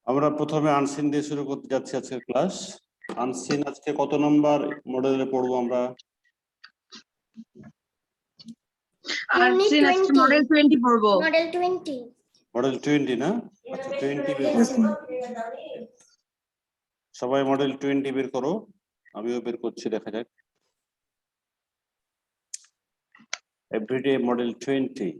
আমরা প্রথমে আনসিন দিয়ে শুরু করতে যাচ্ছি আজকের ক্লাস। আনসিন আজকে কত নম্বর মডেলে পড়বো আমরা? আনসিন আজকে মডেল 20 পড়বো। মডেল 20 মডেল 20 না? আচ্ছা 20 বের করো। সবাই মডেল 20 বের করো, আমিও বের করছি, দেখা যাক। Everyday model 20,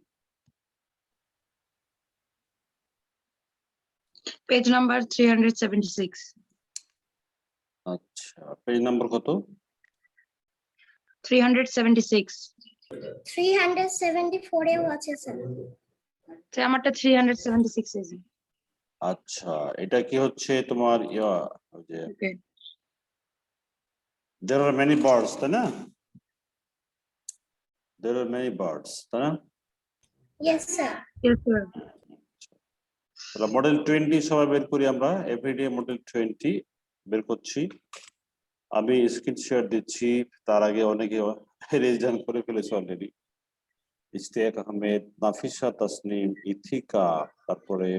page number 376। আচ্ছা পেজ নাম্বার কত? 376। 374 এও আছে স্যার। আমারটা 376 আছে। আচ্ছা এটা কি হচ্ছে তোমার ওই যে ওকে। there are many birds, তাই না? there are many birds, তাই না? Yes sir. Yes sir. তাহলে মডেল 20 সবাই বের করি আমরা। এভরিডে মডেল 20 বের করছি। আমি স্ক্রিন শেয়ার দিচ্ছি, তার আগে অনেকে রেজ ডাউন করে ফেলেছে অলরেডি। ইশতিয়াক আহমেদ, নাফিসা তাসনিম, ইথিকা, তারপরে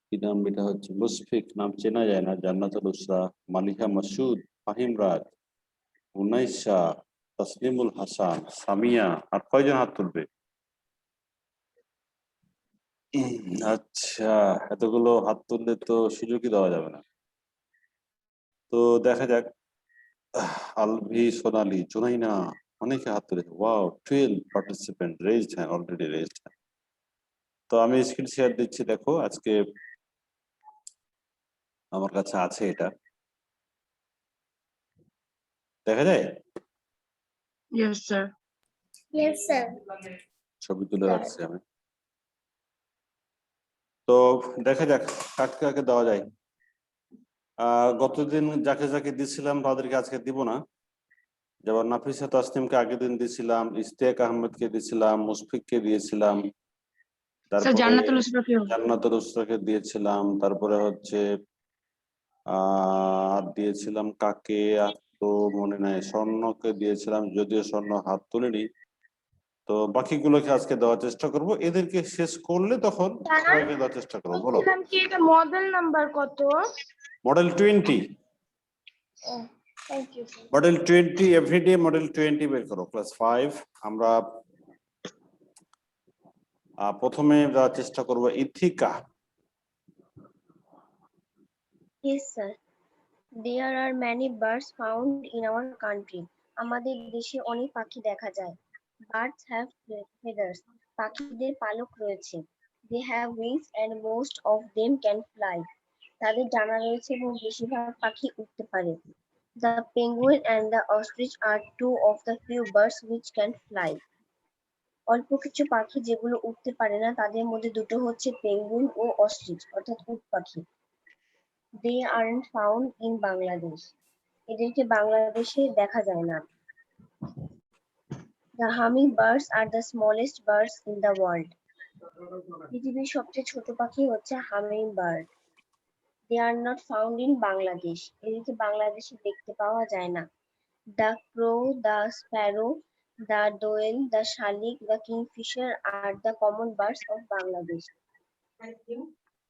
কি নাম, এটা হচ্ছে মুশফিক, নাম চেনা যায় না, জান্নাতুল উসরা, মালিহা মাসুদ, ফাহিম রাজ, উনাইসা, তাসলিমুল হাসান, সামিয়া। আর কয়জন হাত তুলবে? আচ্ছা এতগুলো হাত তুললে তো সুযোগই দেওয়া যাবে না। তো দেখা যাক। আলভি, সোনালী, জুনাইনা, অনেকে হাত তুলেছে। Wow, 12 participant raised hand, already raised hand. তো আমি স্ক্রিন শেয়ার দিচ্ছি, দেখো আজকে আমার কাছে আছে, এটা দেখা যায়? Yes sir. Yes sir. ছবি তুলে রাখছি আমি। তো দেখা যাক কাকে কাকে দেওয়া যায়। গতদিন যাকে যাকে দিছিলাম তাদেরকে আজকে দিব না। যেমন নাফিসা তাসনিমকে আগের দিন দিয়েছিলাম, ইশতিয়াক আহমেদকে দিয়েছিলাম, মুশফিককে দিয়েছিলাম, স্যার তারপরে জান্নাতুল উসরাকে জান্নাতুল উসরাকে দিয়েছিলাম, তারপরে হচ্ছে আর দিয়েছিলাম কাকে আর তো মনে নাই, স্বর্ণকে দিয়েছিলাম, যদিও স্বর্ণ হাত তুলেনি। তো বাকিগুলোকে আজকে দেওয়ার চেষ্টা করব। এদেরকে শেষ করলে তখন সবাইকে দেওয়ার চেষ্টা করবো। বলো কি এটা মডেল নাম্বার কত? Model 20। Thank you sir. Model 20 everyday model 20 বের করো, ক্লাস 5। আমরা প্রথমে দেওয়ার চেষ্টা করব ইথিকা। Yes, sir. There are many birds found in our country. আমাদের দেশে অনেক পাখি দেখা যায়। Birds have feathers. পাখিদের পালক রয়েছে। They have wings and most of them can fly. তাদের ডানা রয়েছে এবং বেশিরভাগ পাখি উড়তে পারে। The penguin and the ostrich are two of the few birds which can fly. অল্প কিছু পাখি যেগুলো উড়তে পারে না তাদের মধ্যে দুটো হচ্ছে পেঙ্গুইন ও অস্ট্রিচ অর্থাৎ উট পাখি। They aren't found in Bangladesh. এদেরকে বাংলাদেশে দেখা যায় না। The hummingbirds are the smallest birds in the world. পৃথিবীর সবচেয়ে ছোট পাখি হচ্ছে hummingbird. They are not found in Bangladesh. এদেরকে বাংলাদেশে দেখতে পাওয়া যায় না। The crow, the sparrow, the dowell, the শালিক, the kingfisher are the common birds of Bangladesh.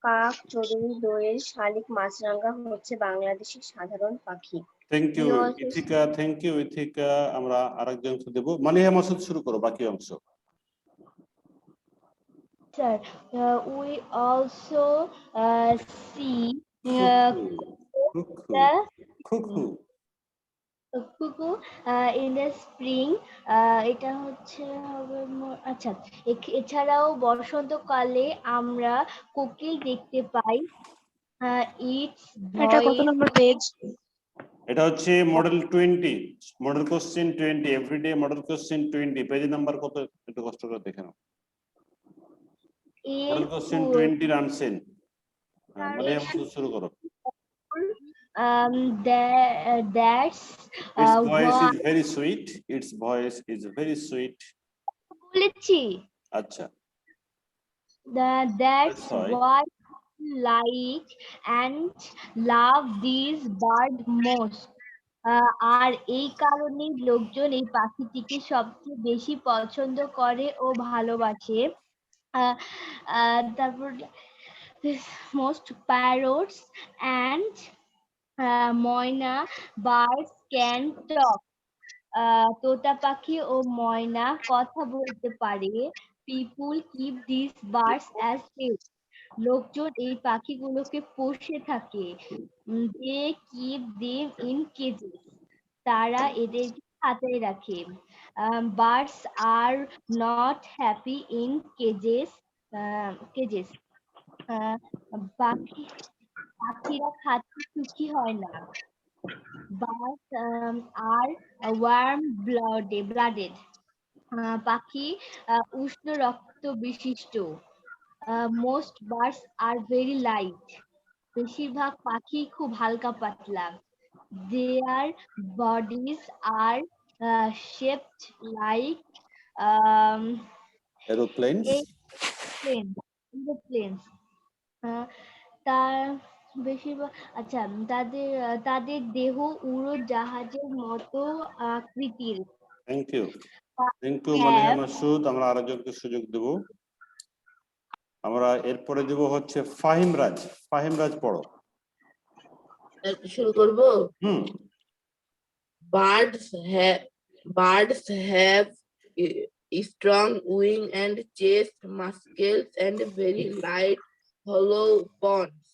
কাক, চড়ুই, দোয়েল, শালিক, মাছরাঙা হচ্ছে বাংলাদেশের সাধারণ পাখি। Thank you Ithika, thank you Ithika. আমরা আরেকজন দেব, মালিহা মাসুদ শুরু করো বাকি অংশ। Sir, we also see Khuku cuckoo in the spring. এটা হচ্ছে আচ্ছা, এছাড়াও বসন্তকালে আমরা কোকিল দেখতে পাই। ইটস এটা কত নম্বর পেজ? এটা হচ্ছে model 20, model question 20, everyday model question 20, page number কত একটু কষ্ট করে দেখে নাও। Model question 20 unseen. Maliha Masud শুরু করো। That's Its voice is very sweet. Its voice is very sweet. বলেছি। আচ্ছা, That's why I like and love these bird most. আর এই কারণেই লোকজন এই পাখিটিকে সবচেয়ে বেশি পছন্দ করে ও ভালোবাসে। তারপর most parrots and Moyna birds can talk. তোতা পাখি ও ময়না কথা বলতে পারে। People keep these birds as pets. লোকজন এই পাখিগুলোকে পোষে থাকে। They keep them in cages. তারা এদেরকে খাঁচায় রাখে। Birds are not happy in cages. Cages. পাখি পাখিরা খাঁচায় সুখী হয় না। Birds are warm blooded. পাখি উষ্ণ রক্ত বিশিষ্ট। Most birds are very light. বেশিরভাগ পাখি খুব হালকা পাতলা। Their bodies are shaped like um, Aeroplanes. aeroplanes. তার বেশিরভাগ আচ্ছা তাদের দেহ উড়োজাহাজের মতো আকৃতির। Thank you Have- Maliha Masud. আমরা আরেকজনকে সুযোগ দেব। আমরা এরপরে দেব হচ্ছে ফাহিম রাজ পড়ো। শুরু করব। হুম Birds have strong wing and chest muscles and very light hollow bones.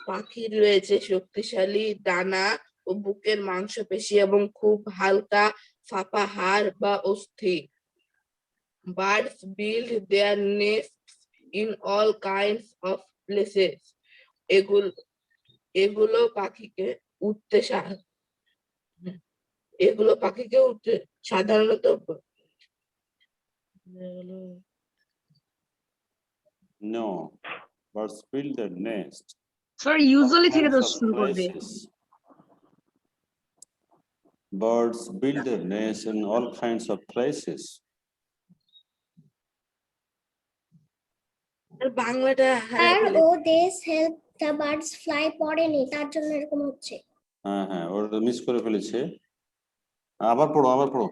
পাখির রয়েছে শক্তিশালী ডানা ও বুকের মাংসপেশি এবং খুব হালকা ফাঁপা হাড় বা অস্থি। Birds build their nests in all kinds of places. এগুলো পাখিকে উঠতে সাধারণত No, birds build their nest. Sir usually থেকে তো Kinds of শুরু করবে। places. Birds build their nest in all kinds of places. বাংলাটা আর ও this help the birds fly পড়েনি তার জন্য এরকম হচ্ছে। হ্যাঁ ওর মিস করে ফেলেছে। আবার পড়ো।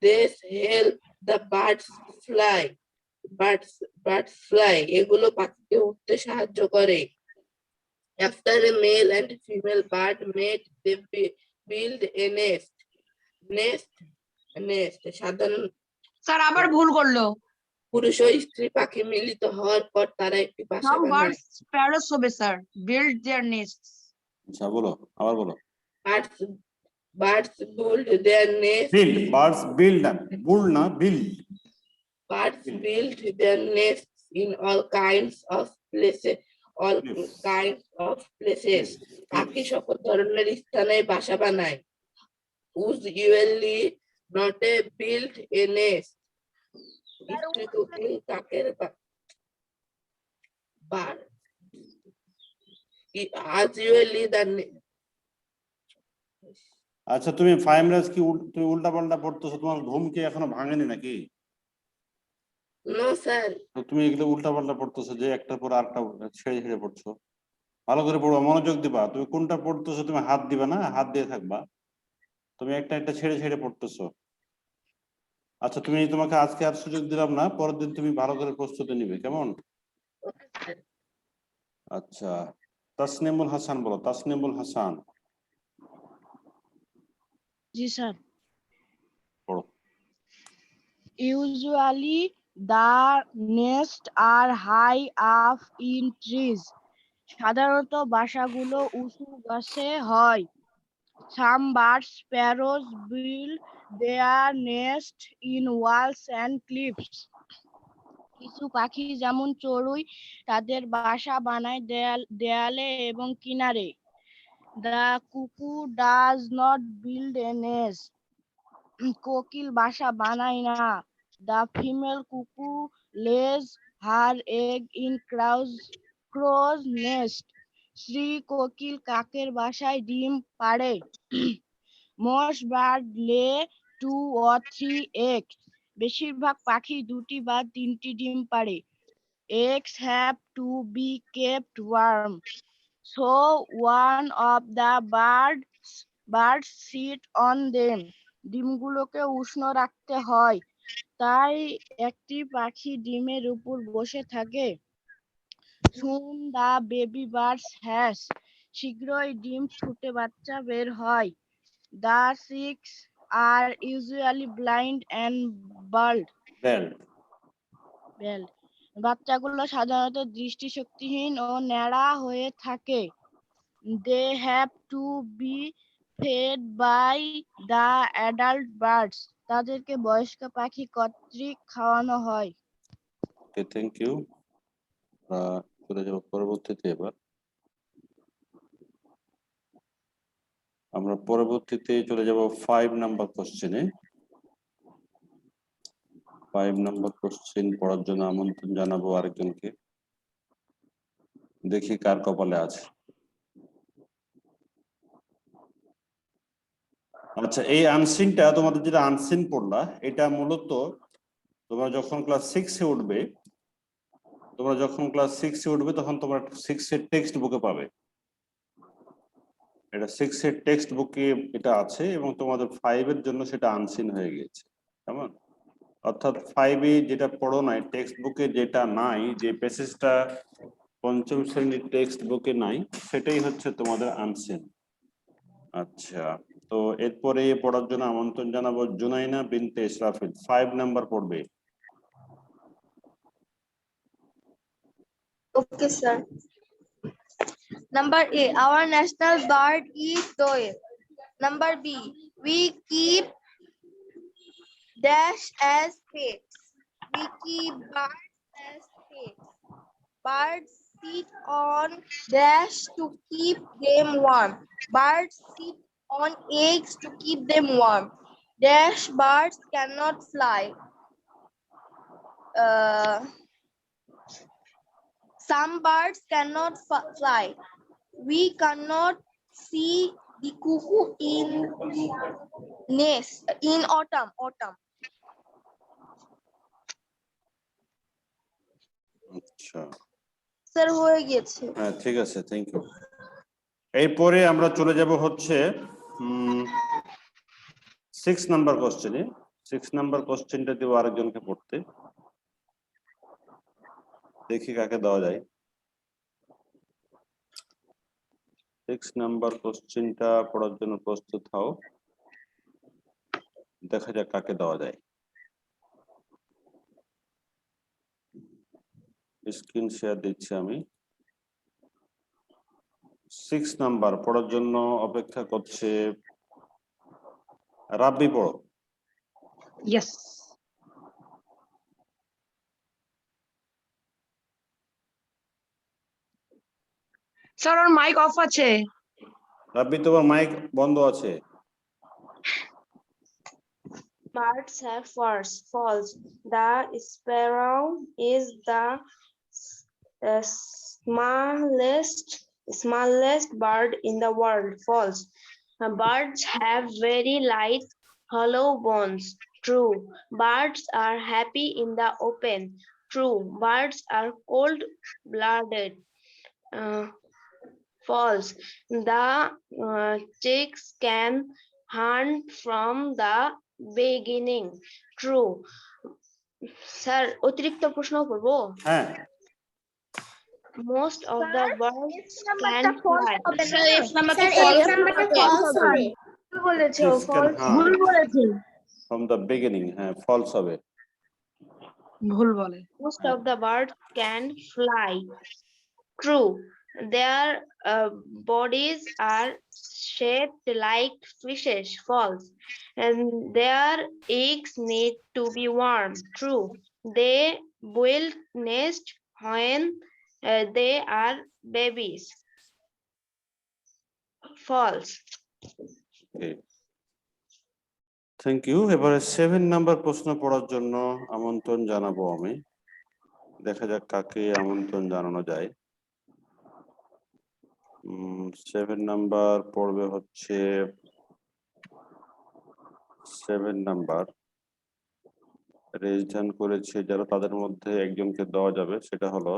This help the birds fly. Birds fly. এগুলো পাখিকে উঠতে সাহায্য করে। After a male and female bird mate, they build a nest. সাধারণ স্যার আবার ভুল করলো। পুরুষ ও স্ত্রী পাখি মিলিত হওয়ার পর তারা একটি বাসা Some বানায়। birds parrots হবে স্যার, build their nests. আচ্ছা আবার বলো। Birds build their nest. Birds build না, build না, build. Birds build their nests in all kinds of places. পাখি সকল ধরনের স্থানে বাসা বানায়। Usually not a build a nest. স্ত্রী কোকিল কাকের usually the আচ্ছা তুমি ফাহিম রাজ কি তুমি উল্টা পাল্টা পড়তেছো? তোমার ঘুম কি এখনো ভাঙেনি নাকি? No sir. তো তুমি এগুলো উল্টা পাল্টা পড়তেছো যে একটার পর আরেকটা ছেড়ে পড়ছো। ভালো করে পড়ো, মনোযোগ দিবা। তুমি কোনটা পড়তেছো তুমি হাত দিবা না, হাত দিয়ে থাকবা। তুমি একটা ছেড়ে পড়তেছো। আচ্ছা তোমাকে আজকে আর সুযোগ দিলাম না, পরের দিন তুমি ভালো করে প্রস্তুতি নিবে, কেমন? আচ্ছা তাসনিমুল হাসান বলো। তাসনিমুল হাসান জি স্যার। পড়ো। Usually the nests are high up in trees. সাধারণত বাসাগুলো উঁচু গাছে হয়। Some birds, sparrows build their nest in walls and cliffs. কিছু পাখি যেমন চড়ুই তাদের বাসা বানায় দেয়ালে এবং কিনারে। The cuckoo does not build a nest. কোকিল বাসা বানায় না। The female cuckoo lays her egg in crow's nest. Shri কোকিল কাকের বাসায় ডিম পাড়ে। Most birds lay 2 or 3 eggs. বেশিরভাগ পাখি 2টি বা 3টি ডিম পাড়ে। Eggs have to be kept warm. So one of the birds sit on them. ডিমগুলোকে উষ্ণ রাখতে হয়। তাই একটি পাখি ডিমের উপর বসে থাকে। Soon the baby birds hatch. শীঘ্রই ডিম ফুটে বাচ্চা বের হয়। The chicks are usually blind and bald. Bald. বাচ্চাগুলো সাধারণত দৃষ্টিশক্তিহীন ও ন্যাড়া হয়ে থাকে। They have to be fed by the adult birds. তাদেরকে বয়স্ক পাখি কর্তৃক খাওয়ানো হয়। Okay, thank you. চলে যাব পরবর্তীতে এবার। আমরা পরবর্তীতে চলে যাব 5 নাম্বার কোশ্চেনে। 5 নাম্বার কোশ্চেন পড়ার জন্য আমন্ত্রণ জানাবো আরেকজনকে। দেখি কার কপালে আছে। আচ্ছা, এই আনসিনটা তোমাদের যেটা আনসিন পড়লা, এটা মূলত তোমরা যখন ক্লাস 6 এ উঠবে, তখন তোমরা 6 এর টেক্সট বুকে পাবে। এটা 6 এর টেক্সট বুকে এটা আছে এবং তোমাদের 5 এর জন্য সেটা আনসিন হয়ে গিয়েছে। কেমন? অর্থাৎ 5 এ যেটা পড়ো নাই, টেক্সট বুকে যেটা নাই, যে প্যাসেজটা পঞ্চম শ্রেণীর টেক্সট বুকে নাই, সেটাই হচ্ছে তোমাদের আনসিন। আচ্ছা, তো এরপরে পড়ার জন্য আমন্ত্রণ জানাবো জুনাইনা বিনতে ইসরাফিল। 5 নাম্বার পড়বে। Okay, sir. Number A, our national bird is doe. Number B, we keep dash as pets. We keep birds as pets. Birds sit on dash to keep them warm. Birds sit on eggs to keep them warm. Dash birds cannot fly. Some birds cannot fly. We cannot see the cuckoo in nest in autumn. আচ্ছা, sir হয়ে গেছে। হ্যাঁ ঠিক আছে, thank you. এরপরে আমরা চলে যাব হচ্ছে 6 নাম্বার কোশ্চেনে। 6 নাম্বার কোশ্চেনটা দেব আরেকজনকে পড়তে। দেখি কাকে দেওয়া যায়। 6 নাম্বার কোশ্চেনটা পড়ার জন্য প্রস্তুত হও। দেখা যাক কাকে দেওয়া যায়। স্ক্রিন শেয়ার দিচ্ছি আমি। 6 নাম্বার পড়ার জন্য অপেক্ষা করছে রাব্বি। পড়ো। Yes. স্যার ওর মাইক অফ আছে। রাব্বি, তোমার মাইক বন্ধ আছে। Birds have falls. The sparrow is the smallest bird in the world. False. Birds have very light, hollow bones. True. Birds are happy in the open. True. Birds are cold-blooded. False. The chicks can hunt from the beginning. True. Sir অতিরিক্ত প্রশ্ন করব? হ্যাঁ। Most of the birds can fly. Sir F নাম্বারটা sir এই false নাম্বারটা false হবে। কি বলেছে ও? Chicks can False. hunt ভুল বলেছে। from the beginning, হ্যাঁ ফলস হবে। ভুল বলে। Most of the birds can fly. True. Their bodies are shaped like fishes. False. And their eggs need to be warm. True. They build nest when they are babies. False. Thank you. এবারে 7 number প্রশ্ন পড়ার জন্য আমন্ত্রণ জানাবো আমি। দেখা যাক কাকে আমন্ত্রণ জানানো যায়। 7 নাম্বার পড়বে হচ্ছে 7 নাম্বার রেজিস্ট্রেশন করেছে যারা, তাদের মধ্যে একজনকে দেওয়া যাবে। সেটা হলো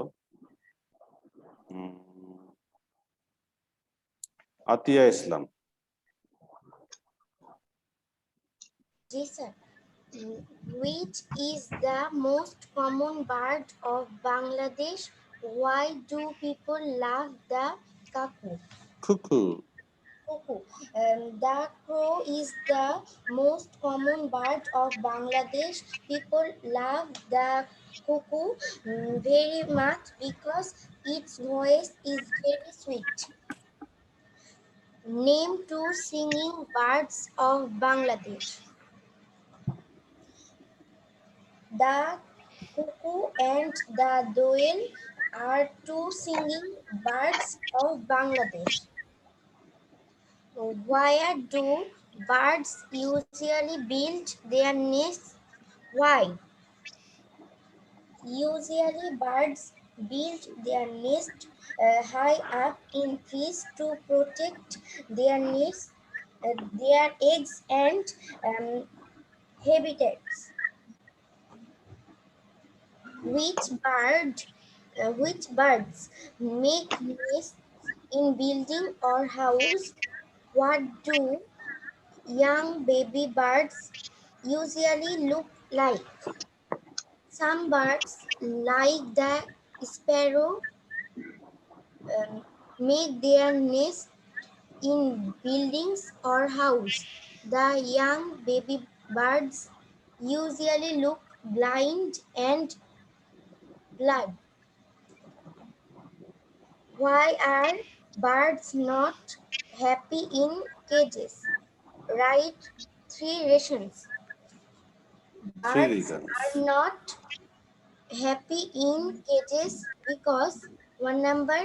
আতিয়া ইসলাম। জি sir. Which is the most common bird of Bangladesh? Why do people love the cuckoo? Cuckoo. Cuckoo. The crow is the most common bird of Bangladesh. People love the cuckoo very much because its voice is very sweet. Name two singing birds of Bangladesh. The cuckoo and the doel are two singing birds of Bangladesh. Where do birds usually build their nests? Why? Usually birds build their nest high up in trees to protect their nests, their eggs and habitats. Which birds make nests in building or house? What do young baby birds usually look like? Some birds, like the sparrow, make their nest in buildings or house. The young baby birds usually look blind and blood. Why are birds not happy in cages? Write 3 reasons. Three Birds reasons. are not happy in cages because 1 number,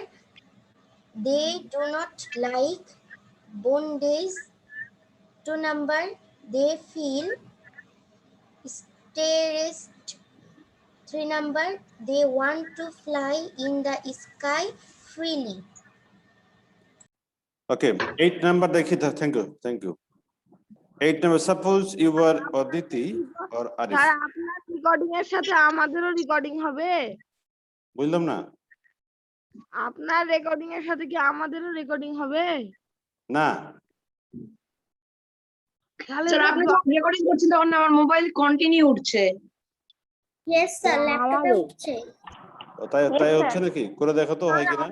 they do not like bondage. 2 number, they feel stressed. 3 number, they want to fly in the sky freely. Okay, 8 number দেখি তো, thank you. 8 number, suppose you were Aditi or Arif. Sir আপনার recording এর সাথে আমাদেরও recording হবে? বুঝলাম না। আপনার রেকর্ডিং এর সাথে কি আমাদেরও রেকর্ডিং হবে? না। তাহলে স্যার আপনি যখন রেকর্ডিং করছেন তখন আমার মোবাইল কন্টিনিউ উঠছে। Yes sir, Wow. ল্যাপটপে উঠছে। তাই হচ্ছে নাকি? করে দেখো তো হয় কিনা।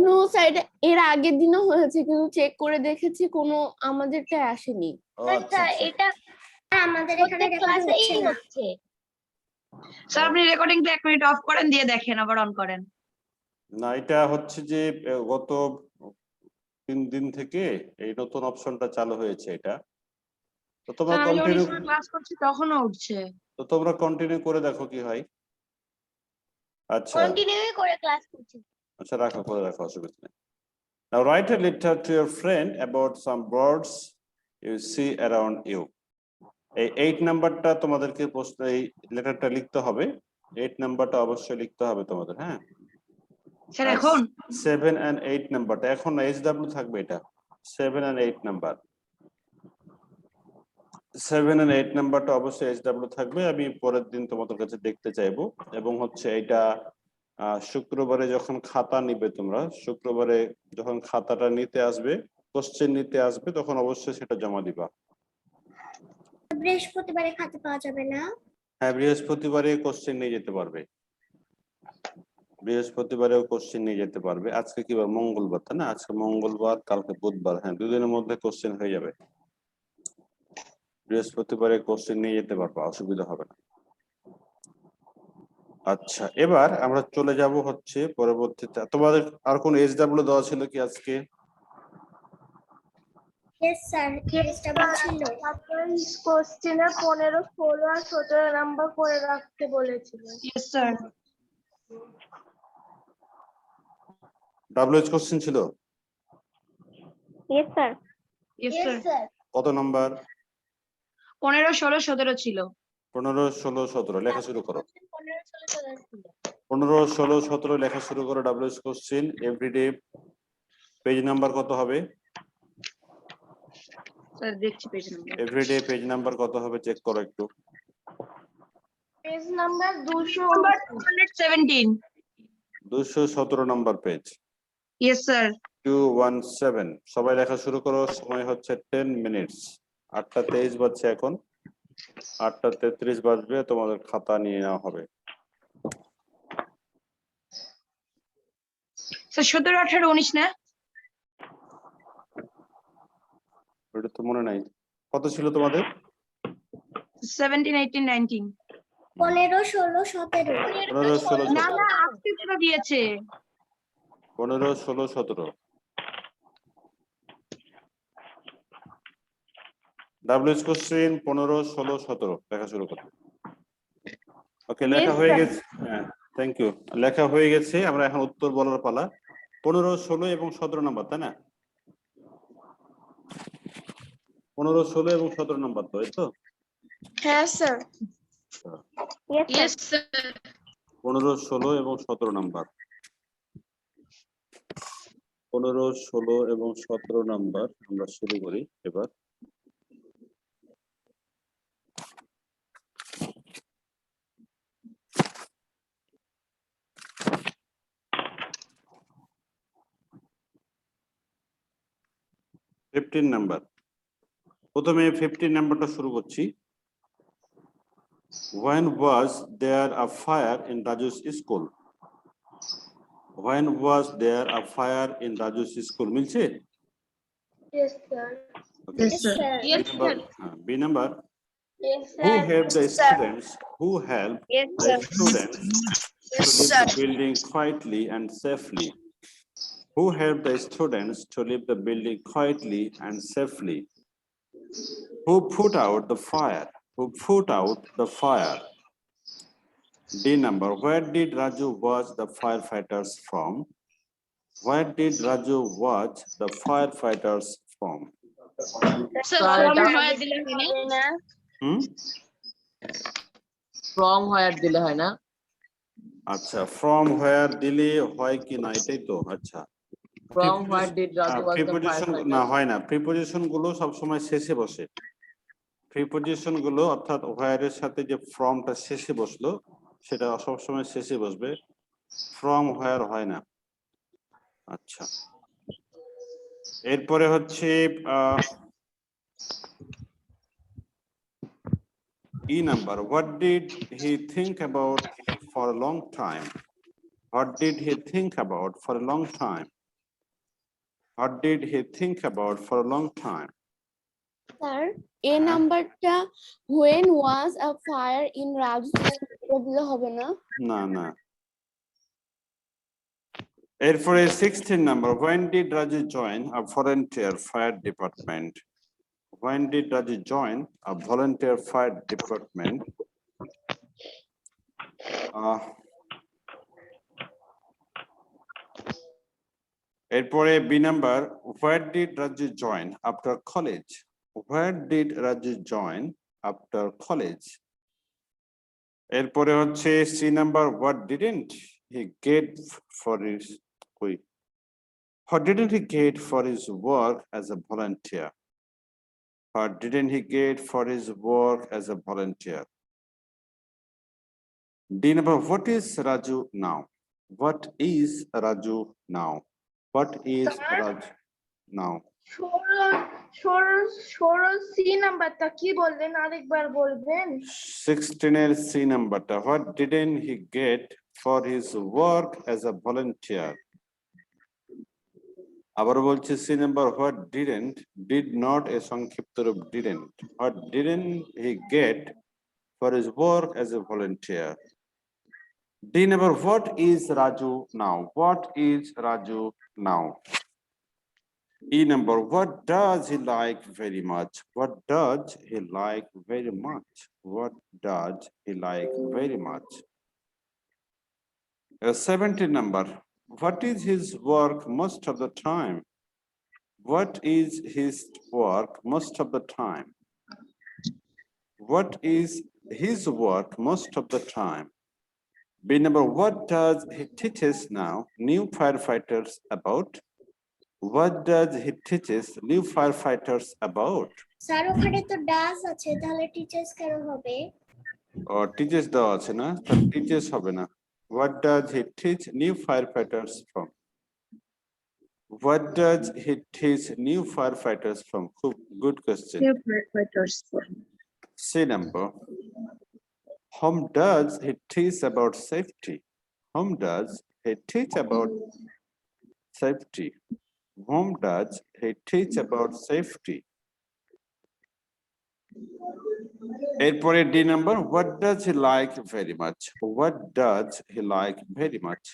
নো স্যার, এটা এর আগের দিনও হয়েছে, কিন্তু চেক করে দেখেছি কোনো আমাদেরটা আসেনি। ও আচ্ছা আচ্ছা। এটা আমাদের এখানে প্রত্যেক ক্লাসেই হচ্ছে না। হচ্ছে। স্যার আপনি রেকর্ডিংটা 1 মিনিট অফ করেন, দিয়ে দেখেন আবার অন করেন। না, এটা হচ্ছে যে গত 3 দিন থেকে এই নতুন অপশনটা চালু হয়েছে এটা। তো তোমরা আমি যখন কন্টিনিউ স্কুলে ক্লাস করছি তখনও উঠছে। করে দেখো কি হয়। আচ্ছা কন্টিনিউ করে ক্লাস করছি। আচ্ছা, রাখো, করে রাখো, অসুবিধা নেই। Now write a letter to your friend about some birds you see around you. এই 8 নাম্বারটা তোমাদেরকে প্রশ্ন, এই লেটারটা লিখতে হবে। 8 নাম্বারটা অবশ্যই লিখতে হবে তোমাদের, হ্যাঁ। স্যার এখন 7 and 8 নাম্বারটা এখন SW থাকবে, এটা 7 and 8 নাম্বার। 7 and 8 নাম্বারটা অবশ্যই SW থাকবে। আমি পরের দিন তোমাদের কাছে দেখতে চাইবো, এবং হচ্ছে এটা শুক্রবারে যখন খাতা নিবে তোমরা, শুক্রবারে যখন খাতাটা নিতে আসবে, কোশ্চেন নিতে আসবে, তখন অবশ্যই সেটা জমা দিবা। বৃহস্পতিবারে খাতা পাওয়া যাবে না? হ্যাঁ, বৃহস্পতিবারে কোশ্চেন নিয়ে যেতে পারবে। বৃহস্পতিবারেও কোশ্চেন নিয়ে যেতে পারবে। আজকে কি বার? মঙ্গলবার, তাই না? আজকে মঙ্গলবার, কালকে বুধবার। হ্যাঁ, 2 দিনের মধ্যে কোশ্চেন হয়ে যাবে। বৃহস্পতিবারে কোশ্চেন নিয়ে যেতে পারবো, অসুবিধা হবে না। আচ্ছা, এবার আমরা চলে যাব হচ্ছে পরবর্তীতে। তোমাদের আর কোন SW দেওয়া ছিল কি আজকে? Yes sir, SW ছিল। কোশ্চেনে 15, 16 আর 17 নাম্বার করে রাখতে বলেছিল। Yes sir. WH কোশ্চেন ছিল? Yes sir. Yes sir. কত নাম্বার? 15, 16, 17 ছিল। 15, 16, 17 লেখা শুরু করো। 15, 16 ছিল। 15, 16, 17 লেখা শুরু করো। WH question everyday page number কত হবে? স্যার দেখছি page number. Everyday page number কত হবে চেক করো একটু। Page number 217। 217 number page. Yes sir. 217 সবাই লেখা শুরু করো। সময় হচ্ছে 10 মিনিটস। 8টা 23 বাজছে এখন। 8:33 বাজবে, তোমাদের খাতা নিয়ে নেওয়া হবে। স্যার 17, 18, 19 না? ওটা তো মনে নাই। কত ছিল তোমাদের? 17, 18, 19। 15, 16, 17 15, 16, না 17। না, আজকে পুরো দিয়েছে। 15, 16, 17। ডাব্লিউএস কোশ্চেন 15, 16, 17 লেখা শুরু করো। ওকে, লেখা হয়ে গেছে। হ্যাঁ, থ্যাংক ইউ। লেখা হয়ে গেছে, আমরা এখন উত্তর বলার পালা। 15, 16 এবং 17 নাম্বার, তাই না? 15, 16 এবং 17 নাম্বার তো, এই তো? হ্যাঁ স্যার। Yes sir. 15, 16 এবং 17 নাম্বার। 15, 16 এবং 17 নাম্বার আমরা শুরু করি এবার। Fifteen number. প্রথমে 15 নাম্বারটা শুরু করছি। When was there a fire in Raju's school? When was there a fire in Raju's school? মিলছে? Yes, sir. Okay. Yes, sir. Yes, Number, B number. Yes, Who helped the students? Who helped Yes, the sir. students to leave the building quietly and safely? Who helped the students to leave the building quietly and safely? Who put out the fire? Who put out the fire? D number. Where did Raju watch the firefighters from? Where did Raju watch the firefighters from? Sir Sir, from এটা হয়ে দিলে হয় না? Hmm? From where দিলে হয় না? আচ্ছা, from where দিলে হয় কি না এটাই তো। আচ্ছা, from where did Raju was the preposition না ফায়ারফাইটার? হয় না, প্রিপোজিশন গুলো সবসময় শেষে বসে। প্রিপোজিশন গুলো অর্থাৎ where এর সাথে যে ফ্রমটা শেষে বসলো সেটা সবসময় শেষে বসবে, ফ্রম where হয় না। আচ্ছা, এরপরে হচ্ছে E number. What did he think about for a long time? What did he think about for a long time? What did he think about for a long time? Sir এ নাম্বারটা when was a fire in Raju দিলে হবে না? না না। এরপরে 16 number. When did Raju join a volunteer fire department? When did Raju join a volunteer fire department? এরপরে B number. Where did Raju join after college? Where did Raju join after college? এরপরে হচ্ছে C number. What didn't he get for his What didn't he get for his work as a volunteer? What didn't he get for his work as a volunteer? D number. What is Raju now? What is Raju now? What is Raju now? ষোলো C নাম্বারটা কি বললেন আরেকবার বলবেন? 16 এর C নাম্বারটা। What didn't he get for his work as a volunteer? আবার বলছি C number. What did not a সংক্ষিপ্ত রূপ didn't. What didn't he get for his work as a volunteer? D number. What is Raju now? What is Raju now? E number. What does he like very much? What does he like very much? What does he like very much? 17 number. What is his work most of the time? What is his work most of the time? What is his work most of the time? B number. What does he teaches now new firefighters about? What does he teaches new firefighters about? Sir ওখানে তো ডাস আছে, তাহলে teachers কেন হবে? Or teaches দেওয়া আছে না, teaches হবে না। What does he teach new firefighters from? What does he teach new firefighters from? Good question. New firefighters from. C number. Whom does he teach about safety? Whom does he teach about safety? Whom does he teach about safety? এরপরে D number. What does he like very much? What does he like very much?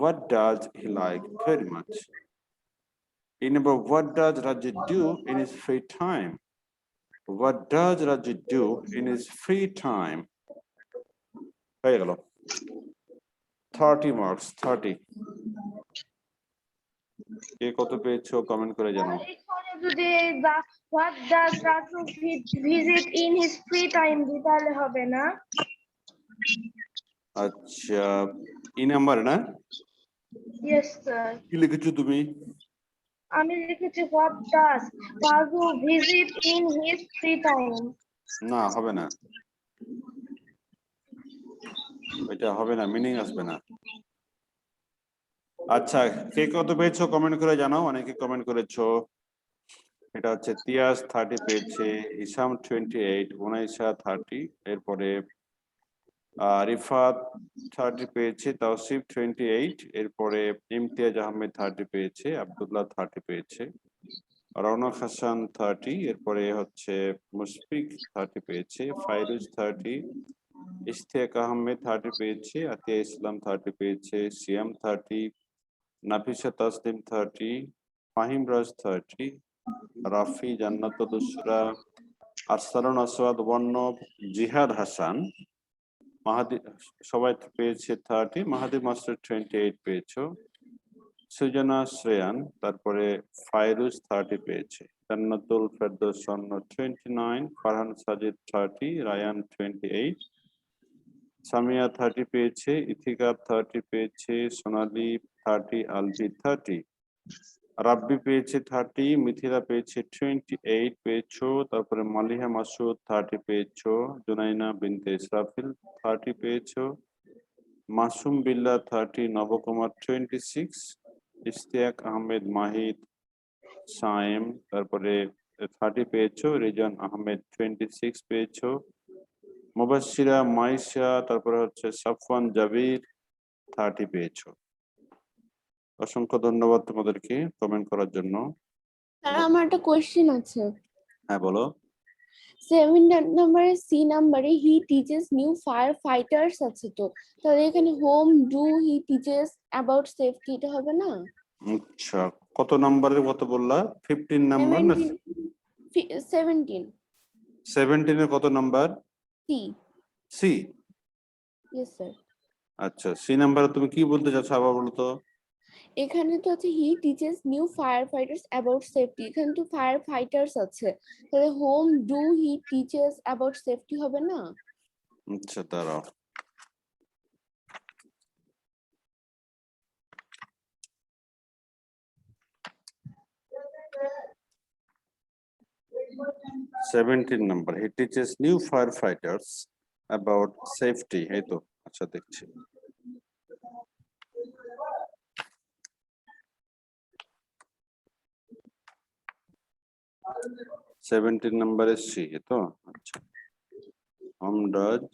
What does he like very much? D number. What does Rajit do in his free time? What does Rajit do in his free time? হয়ে গেল 30 marks 30 কে কত পেয়েছো comment করে জানাও যদি what does Raju visit in his free time তাহলে হবে না আচ্ছা ই নাম্বার না yes sir কি লিখেছো তুমি আমি লিখেছি what does Raju visit in his free time না হবে না এটা হবে না মিনিং আসবে না আচ্ছা কে কত পেয়েছো কমেন্ট করে জানাও অনেকে কমেন্ট করেছো এটা হচ্ছে তিয়াস 30 পেয়েছে ইসাম 28 উনাইসা 30 এরপরে রিফাত 30 পেয়েছে তাওসিফ 28 এরপরে ইমতিয়াজ আহমেদ 30 পেয়েছে আব্দুল্লাহ 30 পেয়েছে রওনক হাসান 30 এরপরে হচ্ছে মুশফিক 30 পেয়েছে ফাইরুজ 30 ইশতিয়াক আহমেদ 30 পেয়েছে আতিয়া ইসলাম 30 পেয়েছে সিয়াম 30 নাফিসা তাসলিম 30 ফাহিম রাজ 30 রাফি জান্নাতুল উসরা আরসালুন আসওয়াদ ওয়ান্নব জিহাদ হাসান মাহাদি সবাই পেয়েছে 30 মাহাদি মাস্টার 28 পেয়েছো সুজনা শ্রেয়ান তারপরে ফাইরুজ 30 পেয়েছে জান্নাতুল ফেরদৌস 29 ফারহান সাজিদ 30 রায়ান 28 সামিয়া 30 পেয়েছে ইথিকা 30 পেয়েছে সোনালী 30 আলভি 30 রাব্বি পেয়েছে 30 মিথিলা পেয়েছে 28 পেয়েছো তারপরে মালিহা মাসুদ 30 পেয়েছো জুনাইনা বিনতে ইসরাফিল 30 পেয়েছো মাসুম বিল্লাহ 30 নবকুমার 26 ইশতিয়াক আহমেদ মাহিদ সায়েম তারপরে 30 পেয়েছো রিজান আহমেদ 26 পেয়েছো মুবাশশিরা মাইশা তারপরে হচ্ছে সাফওয়ান জাবির 30 পেয়েছো অসংখ্য ধন্যবাদ তোমাদেরকে কমেন্ট করার জন্য স্যার আমার একটা কোশ্চেন আছে হ্যাঁ বলো 7 নম্বরে সি নম্বরে he teaches new fire fighters আছে তো তাহলে এখানে whom do he teaches about safety এটা হবে না আচ্ছা কত নম্বরের কত বললা 15 নাম্বার না 17 17 এর কত number C C yes sir আচ্ছা সি নাম্বারে তুমি কি বলতে চাচ্ছো আবার বলো তো এখানে তো আছে he teaches new fire fighters about safety এখানে তো ফায়ার ফাইটার্স আছে তাহলে whom do he teaches about safety হবে না আচ্ছা দাঁড়াও seventeen number he teaches new fire fighters about safety এই তো আচ্ছা দেখছি সেভেন্টিন নাম্বারে সি তো আচ্ছা হোম ডাজ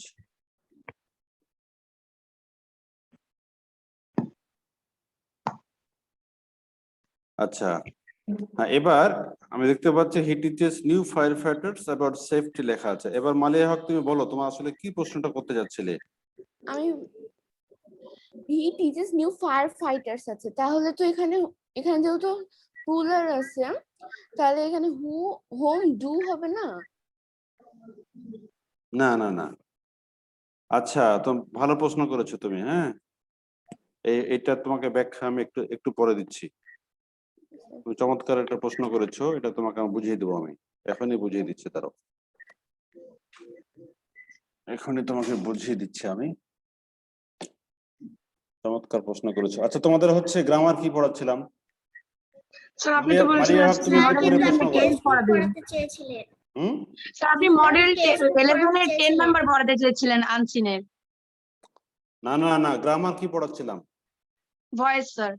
আচ্ছা হ্যাঁ এবার আমি দেখতে পাচ্ছি he teaches new fire fighters about safety লেখা আছে এবার মালিয়া হক তুমি বলো তোমার আসলে কি প্রশ্নটা করতে যাচ্ছিলে আমি he teaches new fire fighters আছে তাহলে তো এখানে যেহেতু প্লুরাল আছে তাহলে এখানে হোম ডু হবে না না না না আচ্ছা তো ভালো প্রশ্ন করেছো তুমি হ্যাঁ এটা তোমাকে ব্যাখ্যা আমি একটু পরে দিচ্ছি তুমি চমৎকার একটা প্রশ্ন করেছো এটা তোমাকে আমি বুঝিয়ে দেবো আমি এখনই বুঝিয়ে দিচ্ছি তারও এখনই তোমাকে বুঝিয়ে দিচ্ছি আমি চমৎকার প্রশ্ন করেছো আচ্ছা তোমাদের হচ্ছে গ্রামার কি পড়াচ্ছিলাম স্যার আপনি তো বলেছিলেন মডেল 10 পড়াবেন স্যার আপনি মডেল 11 এর 10 নাম্বার পড়াতে চেয়েছিলেন আনসিনের না না না গ্রামার কি পড়াচ্ছিলাম ভয়েস স্যার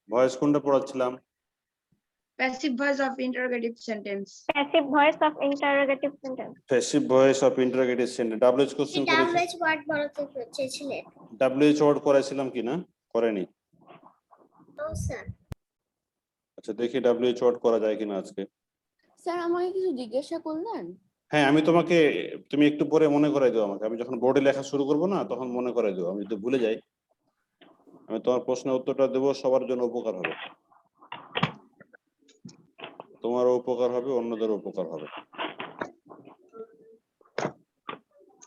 ভয়েস কোনটা পড়াচ্ছিলাম Passive voice of interrogative sentence. Passive voice of interrogative sentence. Passive voice of interrogative sentence WH question করেছি ডাব্লিউএইচ ওয়ার্ড বলতে চেয়েছিলেন ডাব্লিউএইচ ওয়ার্ড করাইছিলাম কি না করেনি নো স্যার আচ্ছা দেখি ডাব্লিউএইচ ওয়ার্ড করা যায় কিনা আজকে স্যার আমাকে কিছু জিজ্ঞাসা করলেন? হ্যাঁ আমি তোমাকে তুমি একটু পরে মনে করাই দিও আমাকে আমি যখন বোর্ডে লেখা শুরু করব না তখন মনে করাই দিও আমি যদি ভুলে যাই আমি তোমার প্রশ্নের উত্তরটা দেবো সবার জন্য উপকার হবে তোমারও উপকার হবে অন্যদেরও উপকার হবে